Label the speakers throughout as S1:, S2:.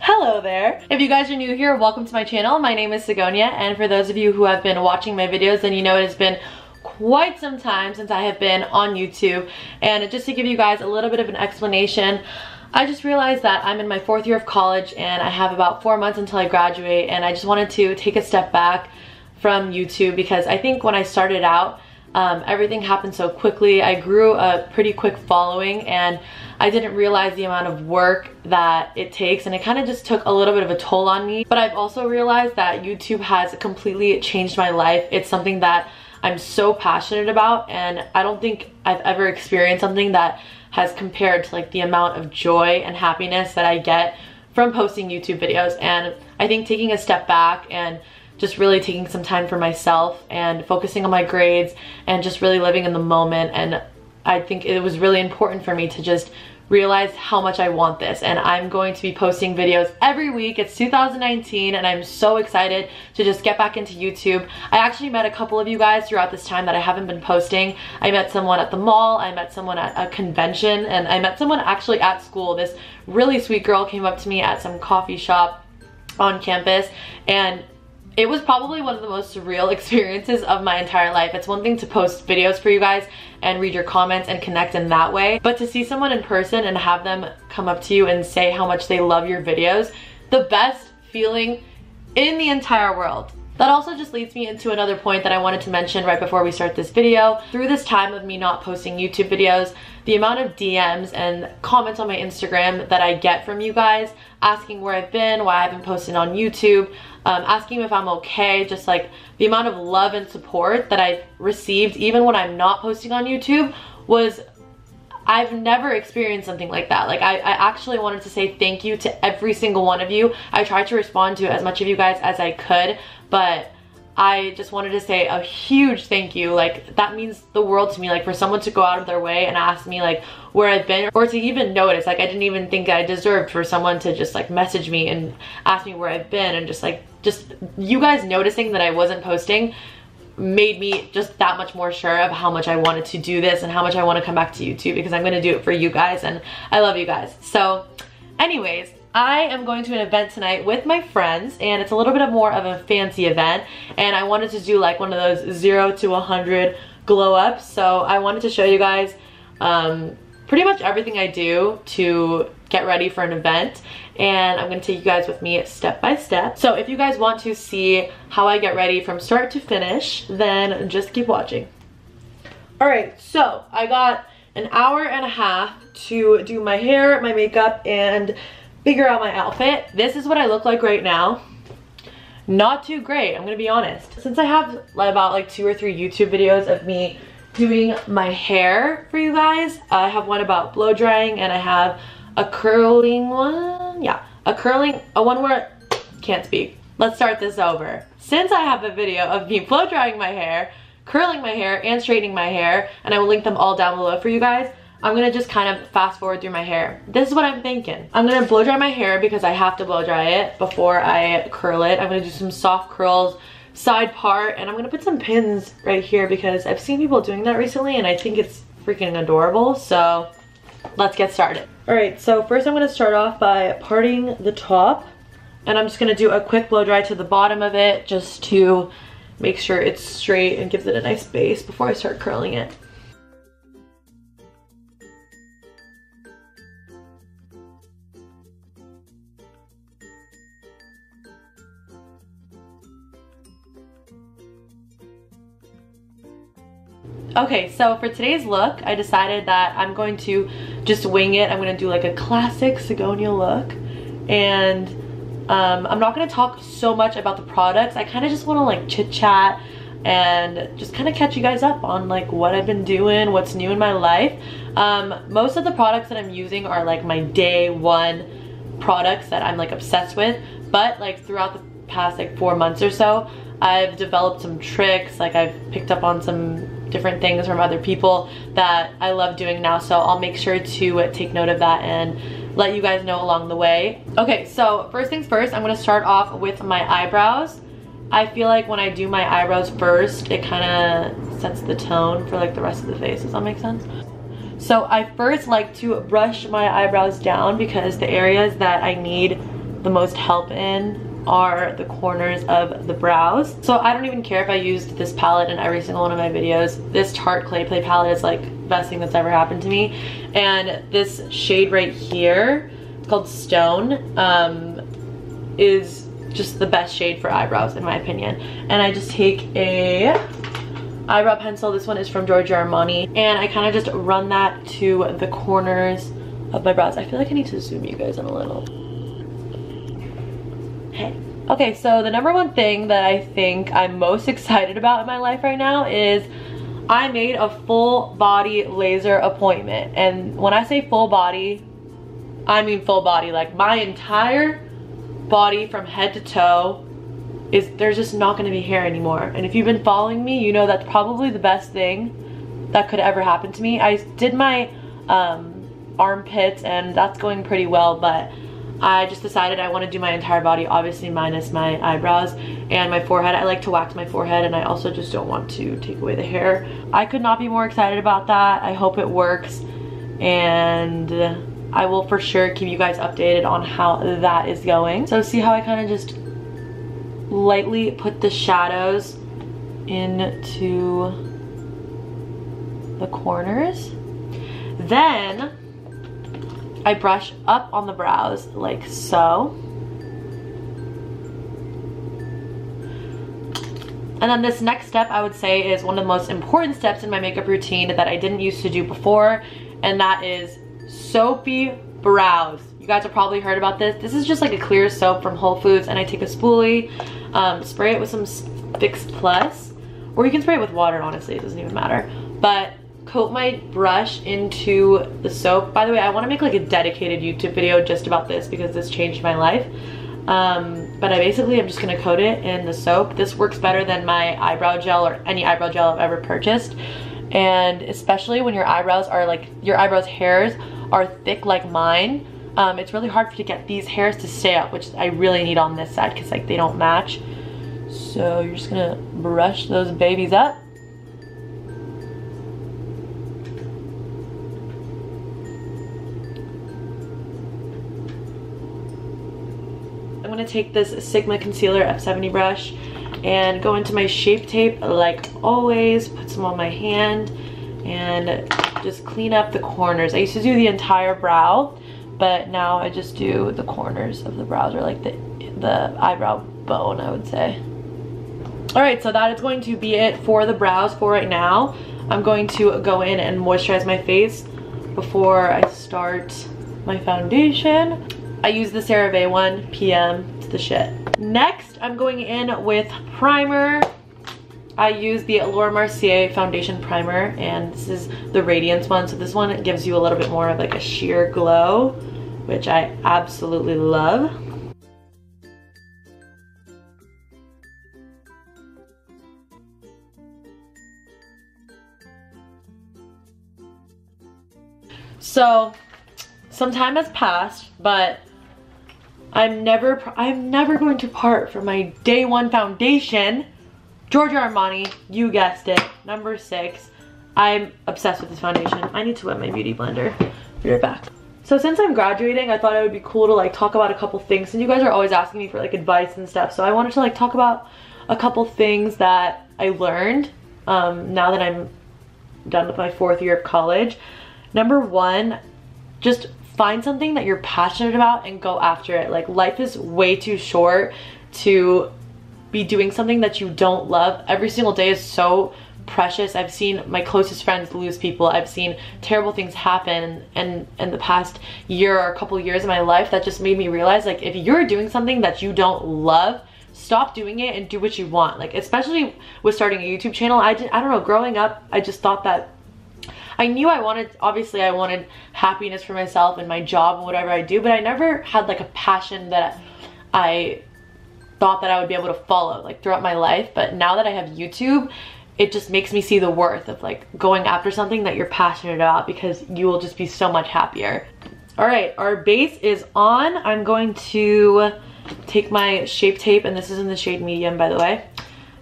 S1: Hello there! If you guys are new here, welcome to my channel. My name is Sagonia, and for those of you who have been watching my videos, then you know it has been quite some time since I have been on YouTube. And just to give you guys a little bit of an explanation, I just realized that I'm in my 4th year of college and I have about 4 months until I graduate, and I just wanted to take a step back from YouTube because I think when I started out, everything happened so quickly. I grew a pretty quick following and I didn't realize the amount of work that it takes, and it kind of just took a little bit of a toll on me. But I've also realized that YouTube has completely changed my life. It's something that I'm so passionate about, and I don't think I've ever experienced something that has compared to like the amount of joy and happiness that I get from posting YouTube videos. And I think taking a step back and just really taking some time for myself and focusing on my grades and just really living in the moment, and I think it was really important for me to just realize how much I want this. And I'm going to be posting videos every week. It's 2019 and I'm so excited to just get back into YouTube. I actually met a couple of you guys throughout this time that I haven't been posting. I met someone at the mall, I met someone at a convention, and I met someone actually at school. This really sweet girl came up to me at some coffee shop on campus, and it was probably one of the most surreal experiences of my entire life. It's one thing to post videos for you guys and read your comments and connect in that way, but to see someone in person and have them come up to you and say how much they love your videos, the best feeling in the entire world. That also just leads me into another point that I wanted to mention right before we start this video. Through this time of me not posting YouTube videos, the amount of DMs and comments on my Instagram that I get from you guys asking where I've been, why I haven't posted on YouTube, asking if I'm okay, just like the amount of love and support that I've received even when I'm not posting on YouTube was, I've never experienced something like that. Like I actually wanted to say thank you to every single one of you. I tried to respond to as much of you guys as I could, but I just wanted to say a huge thank you. Like that means the world to me, like for someone to go out of their way and ask me like where I've been, or to even notice. Like I didn't even think I deserved for someone to just like message me and ask me where I've been, and just you guys noticing that I wasn't posting made me just that much more sure of how much I wanted to do this and how much I want to come back to YouTube, because I'm going to do it for you guys and I love you guys. So anyways, I am going to an event tonight with my friends, and it's a little bit more of a fancy event, and I wanted to do like one of those 0 to 100 glow ups. So I wanted to show you guys pretty much everything I do to get ready for an event, and I'm going to take you guys with me step by step. So if you guys want to see how I get ready from start to finish, then just keep watching. Alright, so I got an hour and a half to do my hair, my makeup, and figure out my outfit. This is what I look like right now. Not too great, I'm gonna be honest. Since I have about like 2 or 3 YouTube videos of me doing my hair for you guys, I have one about blow drying, and I have a curling one. Yeah, a one where, can't speak. Let's start this over. Since I have a video of me blow drying my hair, curling my hair, and straightening my hair, and I will link them all down below for you guys, I'm gonna just kind of fast forward through my hair. This is what I'm thinking. I'm gonna blow dry my hair because I have to blow dry it before I curl it. I'm gonna do some soft curls, side part, and I'm gonna put some pins right here because I've seen people doing that recently and I think it's freaking adorable. So let's get started. Alright, so first I'm gonna start off by parting the top, and I'm just gonna do a quick blow dry to the bottom of it just to make sure it's straight and gives it a nice base before I start curling it. Okay, so for today's look, I decided that I'm going to just wing it. I'm going to do like a classic Sagonia look, and I'm not going to talk so much about the products. I kind of just want to like chit chat and just kind of catch you guys up on like what I've been doing, what's new in my life. Most of the products that I'm using are like my day one products that I'm like obsessed with, but like throughout the past like 4 months or so, I've developed some tricks. Like I've picked up on some different things from other people that I love doing now, so I'll make sure to take note of that and let you guys know along the way. Okay, so first things first, I'm going to start off with my eyebrows. I feel like when I do my eyebrows first, it kind of sets the tone for like the rest of the face. Does that make sense? So I first like to brush my eyebrows down because the areas that I need the most help in are the corners of the brows. So I don't even care if I used this palette in every single one of my videos. This Tarte Clay Play palette is like the best thing that's ever happened to me. And this shade right here, it's called Stone, is just the best shade for eyebrows in my opinion. And I just take a eyebrow pencil. This one is from Giorgio Armani, and I kind of just run that to the corners of my brows. I feel like I need to zoom you guys in a little. Hey. Okay, so the number one thing that I think I'm most excited about in my life right now is I made a full body laser appointment. And when I say full body, I mean full body. Like my entire body from head to toe there's just not going to be hair anymore. And if you've been following me, you know that's probably the best thing that could ever happen to me. I did my armpits and that's going pretty well, but I just decided I want to do my entire body, obviously minus my eyebrows and my forehead. I like to wax my forehead, and I also just don't want to take away the hair. I could not be more excited about that. I hope it works, and I will for sure keep you guys updated on how that is going. So see how I kind of just lightly put the shadows into the corners. Then I brush up on the brows like so. And then this next step I would say is one of the most important steps in my makeup routine that I didn't used to do before, and that is soapy brows. You guys have probably heard about this. This is just like a clear soap from Whole Foods, and I take a spoolie, spray it with some Fix Plus, or you can spray it with water, honestly, it doesn't even matter. But coat my brush into the soap. By the way, I want to make like a dedicated YouTube video just about this because this changed my life. But I'm just going to coat it in the soap. This works better than my eyebrow gel or any eyebrow gel I've ever purchased. And especially when your eyebrows hairs are thick like mine, it's really hard to get these hairs to stay up, which I really need on this side because like they don't match. So you're just going to brush those babies up. I'm going to take this Sigma Concealer F70 brush and go into my Shape Tape like always, put some on my hand, and just clean up the corners. I used to do the entire brow, but now I just do the corners of the brows, or like the eyebrow bone, I would say. Alright, so that is going to be it for the brows for right now. I'm going to go in and moisturize my face before I start my foundation. I use the CeraVe one, PM, it's the shit. Next, I'm going in with primer. I use the Mercier foundation primer, and this is the Radiance one. So this one gives you a little bit more of like a sheer glow, which I absolutely love. So some time has passed, but I'm never going to part from my day one foundation. Giorgio Armani, you guessed it, number 6. I'm obsessed with this foundation. I need to wet my beauty blender. Be right back. So since I'm graduating, I thought it would be cool to like talk about a couple things, and you guys are always asking me for like advice and stuff. So I wanted to like talk about a couple things that I learned now that I'm done with my 4th year of college. Number 1, just find something that you're passionate about and go after it. Like, life is way too short to be doing something that you don't love. Every single day is so precious. I've seen my closest friends lose people. I've seen terrible things happen in the past year or a couple years of my life that just made me realize, like, if you're doing something that you don't love, stop doing it and do what you want. Like, especially with starting a YouTube channel, I don't know, growing up, I just thought that I knew obviously I wanted happiness for myself and my job and whatever I do, but I never had like a passion that I thought that I would be able to follow like throughout my life. But now that I have YouTube, it just makes me see the worth of like going after something that you're passionate about, because you will just be so much happier. All right, our base is on. I'm going to take my Shape Tape, and this is in the shade medium, by the way.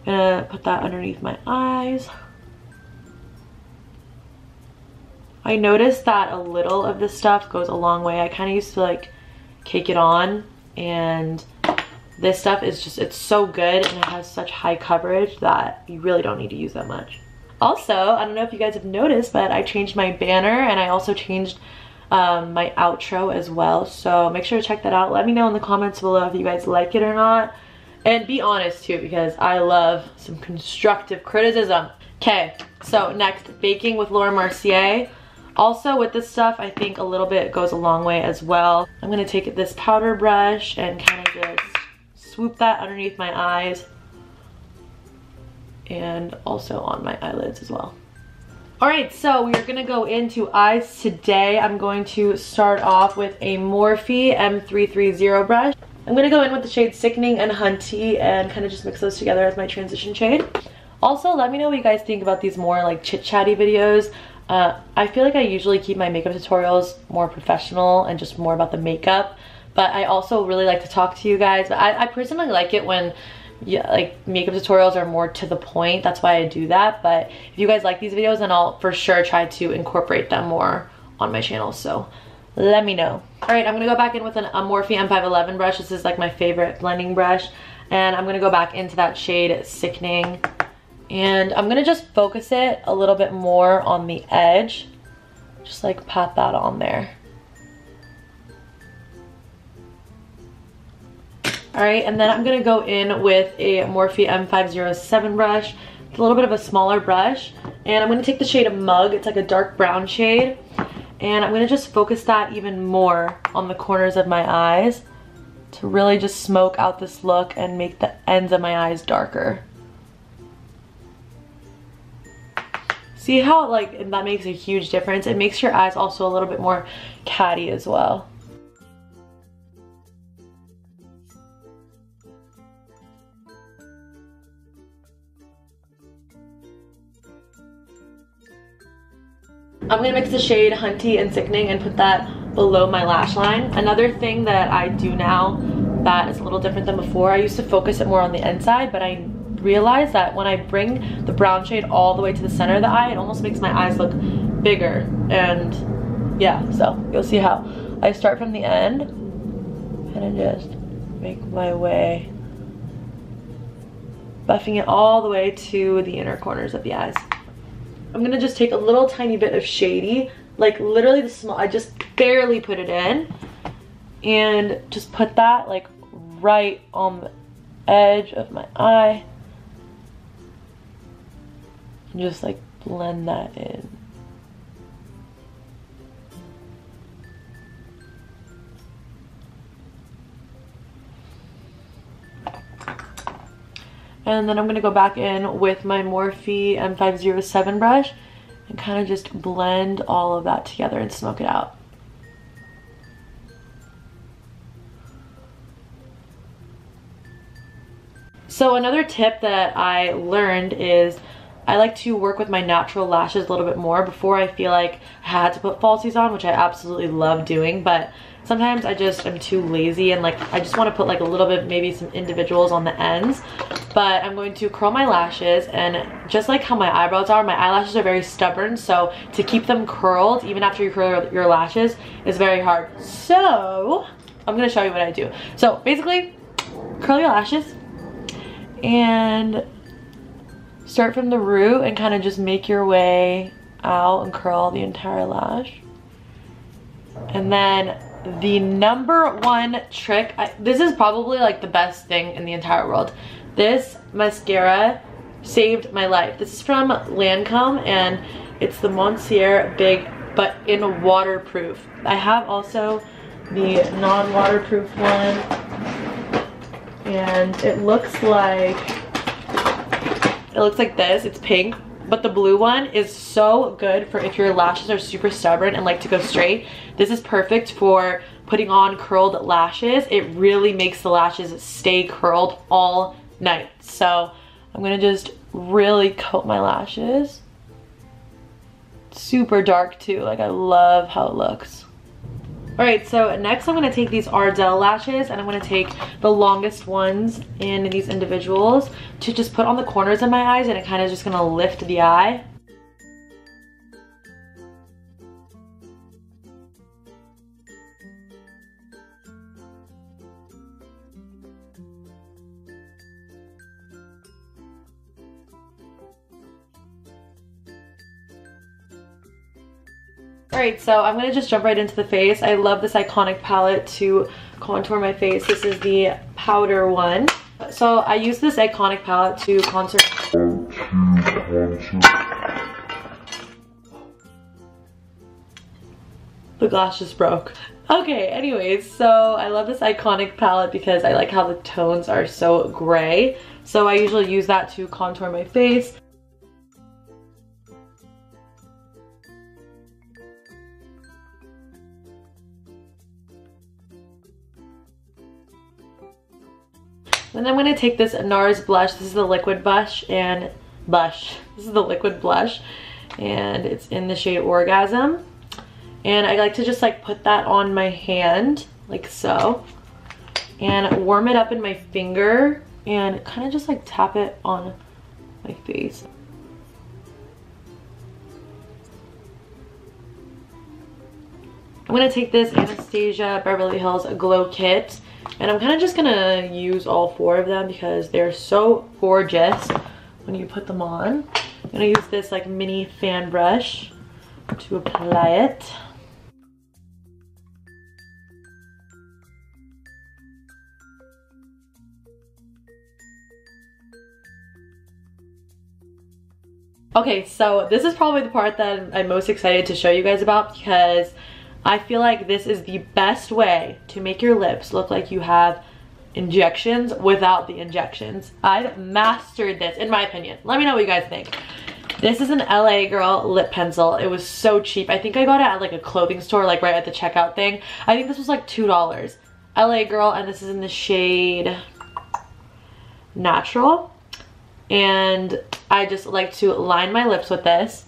S1: I'm gonna put that underneath my eyes. I noticed that a little of this stuff goes a long way. I kind of used to like cake it on and this stuff is just, it's so good and it has such high coverage that you really don't need to use that much. Also, I don't know if you guys have noticed, but I changed my banner and I also changed my outro as well. So make sure to check that out. Let me know in the comments below if you guys like it or not. And be honest too, because I love some constructive criticism. Okay, so next, baking with Laura Mercier. Also with this stuff, I think a little bit goes a long way as well. I'm gonna take this powder brush and kind of just swoop that underneath my eyes and also on my eyelids as well. All right, so we are gonna go into eyes today. I'm going to start off with a Morphe M330 brush. I'm gonna go in with the shade Sickening and Hunty and kind of just mix those together as my transition shade. Also, let me know what you guys think about these more like chit-chatty videos. I feel like I usually keep my makeup tutorials more professional and just more about the makeup, but I also really like to talk to you guys. But I personally like it when like makeup tutorials are more to the point. That's why I do that. But if you guys like these videos, then I'll for sure try to incorporate them more on my channel, so let me know. All right, I'm gonna go back in with a Morphe M511 brush. This is like my favorite blending brush, and I'm gonna go back into that shade Sickening, and I'm gonna just focus it a little bit more on the edge, just like pat that on there. All right, and then I'm gonna go in with a Morphe M507 brush. It's a little bit of a smaller brush, and I'm gonna take the shade Mug. It's like a dark brown shade, and I'm gonna just focus that even more on the corners of my eyes to really just smoke out this look and make the ends of my eyes darker. See how like that makes a huge difference? It makes your eyes also a little bit more catty as well. I'm gonna mix the shade Hunty and Sickening and put that below my lash line. Another thing that I do now that is a little different than before, I used to focus it more on the inside, but I realized that when I bring the brown shade all the way to the center of the eye, it almost makes my eyes look bigger. And yeah, so you'll see how I start from the end and just make my way, buffing it all the way to the inner corners of the eyes. I'm gonna just take a little tiny bit of shady, like literally the small, I just barely put it in, and just put that like right on the edge of my eye, and just like blend that in. And then I'm gonna go back in with my Morphe M507 brush and kind of just blend all of that together and smoke it out. So another tip that I learned is I like to work with my natural lashes a little bit more before I feel like I had to put falsies on, which I absolutely love doing, but sometimes I just am too lazy and like I just want to put like a little bit, maybe some individuals on the ends. But I'm going to curl my lashes, and just like how my eyebrows are, my eyelashes are very stubborn, so to keep them curled even after you curl your lashes is very hard. So I'm gonna show you what I do. So basically, curl your lashes and start from the root and kind of just make your way out and curl the entire lash. And then the #1 trick, this is probably like the best thing in the entire world. This mascara saved my life. This is from Lancome and it's the Monsieur Big, but in waterproof. I have also the non-waterproof one, and it looks like this. It's pink, but the blue one is so good for if your lashes are super stubborn and like to go straight. This is perfect for putting on curled lashes. It really makes the lashes stay curled all night. So I'm gonna just really coat my lashes. Super dark too, like I love how it looks. Alright, so next I'm gonna take these Ardell lashes and I'm gonna take the longest ones in these individuals to just put on the corners of my eyes, and it kind of just gonna lift the eye. Alright, so I'm going to just jump right into the face. I love this iconic palette to contour my face. This is the powder one. So I use this iconic palette to contour. The glass just broke. Okay, anyways, so I love this iconic palette because I like how the tones are so gray. So I usually use that to contour my face. And I'm going to take this Nars blush. This is the liquid blush and This is the liquid blush and it's in the shade Orgasm. And I like to just like put that on my hand like so and warm it up in my finger and kind of just like tap it on my face. I'm going to take this Anastasia Beverly Hills Glow Kit and I'm kind of just going to use all 4 of them because they're so gorgeous when you put them on. I'm going to use this like mini fan brush to apply it. Okay, so this is probably the part that I'm most excited to show you guys about because I feel like this is the best way to make your lips look like you have injections without the injections. I've mastered this, in my opinion. Let me know what you guys think. This is an LA Girl lip pencil. It was so cheap. I think I got it at like a clothing store, like right at the checkout thing. I think this was like $2. LA Girl, and this is in the shade Natural. And I just like to line my lips with this.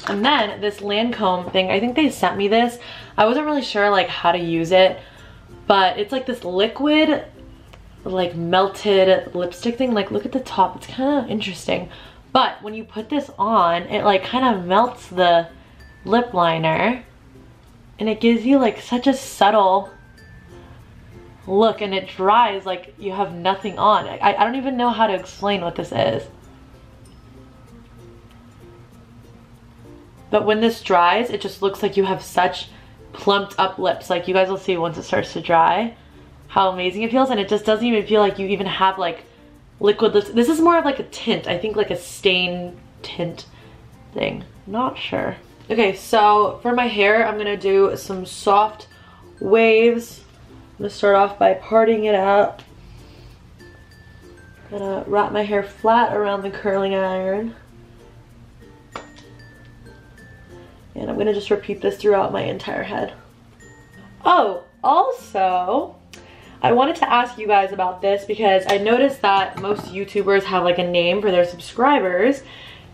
S1: And then this Lancome thing, I think they sent me this. I wasn't really sure like how to use it, but it's like this liquid, like melted lipstick thing. Like look at the top, it's kind of interesting. But when you put this on, it like kind of melts the lip liner and it gives you like such a subtle look and it dries like you have nothing on. I don't even know how to explain what this is. But when this dries, it just looks like you have such plumped up lips. Like you guys will see once it starts to dry how amazing it feels, and it just doesn't even feel like you even have like liquid lips. This is more of like a tint, I think like a stain tint thing. Not sure. Okay, so for my hair, I'm gonna do some soft waves. I'm gonna start off by parting it out. I'm gonna wrap my hair flat around the curling iron. And I'm gonna just repeat this throughout my entire head. Oh, also, I wanted to ask you guys about this because I noticed that most YouTubers have like a name for their subscribers,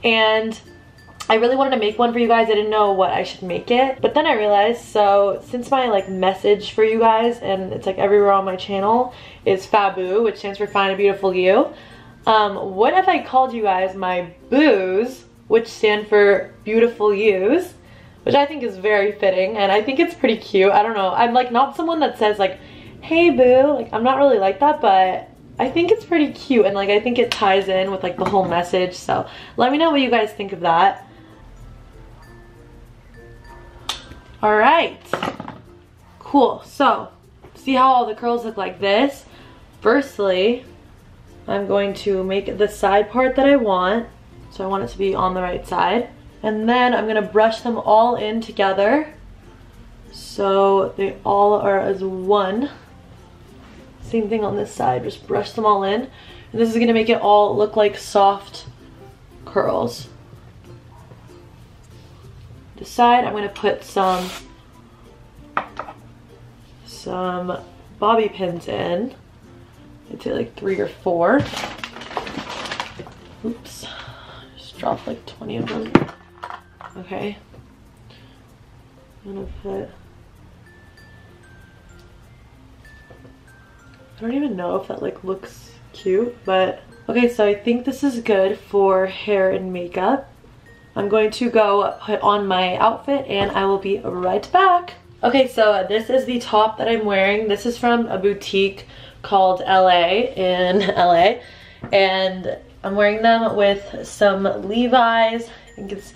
S1: and I really wanted to make one for you guys. I didn't know what I should make it, but then I realized, so since my like message for you guys, and it's like everywhere on my channel, is FABU, which stands for Find a Beautiful You. What if I called you guys my boos, which stand for Beautiful Yous, which I think is very fitting, and I think it's pretty cute. I don't know, I'm like not someone that says like, hey boo, like I'm not really like that, but I think it's pretty cute, and like I think it ties in with like the whole message. So let me know what you guys think of that. All right, cool. So see how all the curls look like this? Firstly, I'm going to make the side part that I want, so I want it to be on the right side, and then I'm gonna brush them all in together so they all are as one. Same thing on this side, just brush them all in. And this is gonna make it all look like soft curls. This side, I'm gonna put some bobby pins in. I'd say like 3 or 4. Oops, just dropped like 20 of them. Okay, I'm gonna put, I don't even know if that like looks cute, but okay, so I think this is good for hair and makeup. I'm going to go put on my outfit and I will be right back. Okay, so this is the top that I'm wearing. This is from a boutique called LA in LA, and I'm wearing them with some Levi's. I think it's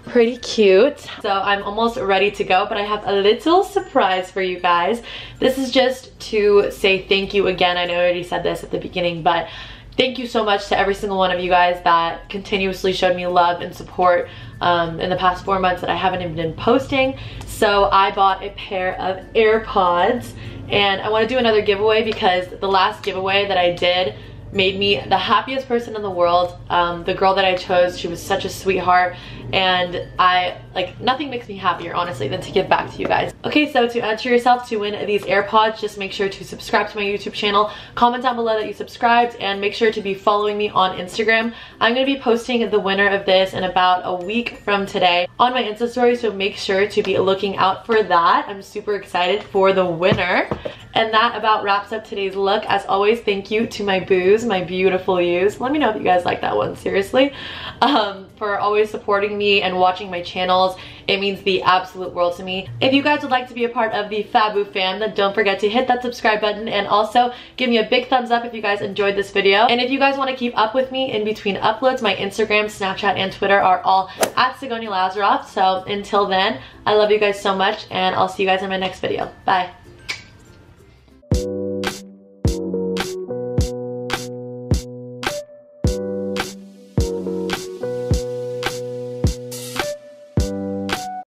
S1: pretty cute. So I'm almost ready to go, but I have a little surprise for you guys. This is just to say thank you again. I know I already said this at the beginning, but thank you so much to every single one of you guys that continuously showed me love and support in the past 4 months that I haven't even been posting. So I bought a pair of AirPods, and I want to do another giveaway because the last giveaway that I did made me the happiest person in the world. The girl that I chose, she was such a sweetheart, and nothing makes me happier, honestly, than to give back to you guys. Okay, so to enter yourself to win these AirPods, just make sure to subscribe to my YouTube channel, comment down below that you subscribed, and make sure to be following me on Instagram. I'm going to be posting the winner of this in about a week from today on my Insta story, so make sure to be looking out for that. I'm super excited for the winner. And that about wraps up today's look. As always, thank you to my boos, my beautiful yous. Let me know if you guys like that one, seriously. For always supporting me and watching my channels. It means the absolute world to me. If you guys would like to be a part of the Fabu fam, then don't forget to hit that subscribe button, and also give me a big thumbs up if you guys enjoyed this video. And if you guys want to keep up with me in between uploads, my Instagram, Snapchat, and Twitter are all at sagoniamlazarof. So until then, I love you guys so much, and I'll see you guys in my next video. Bye.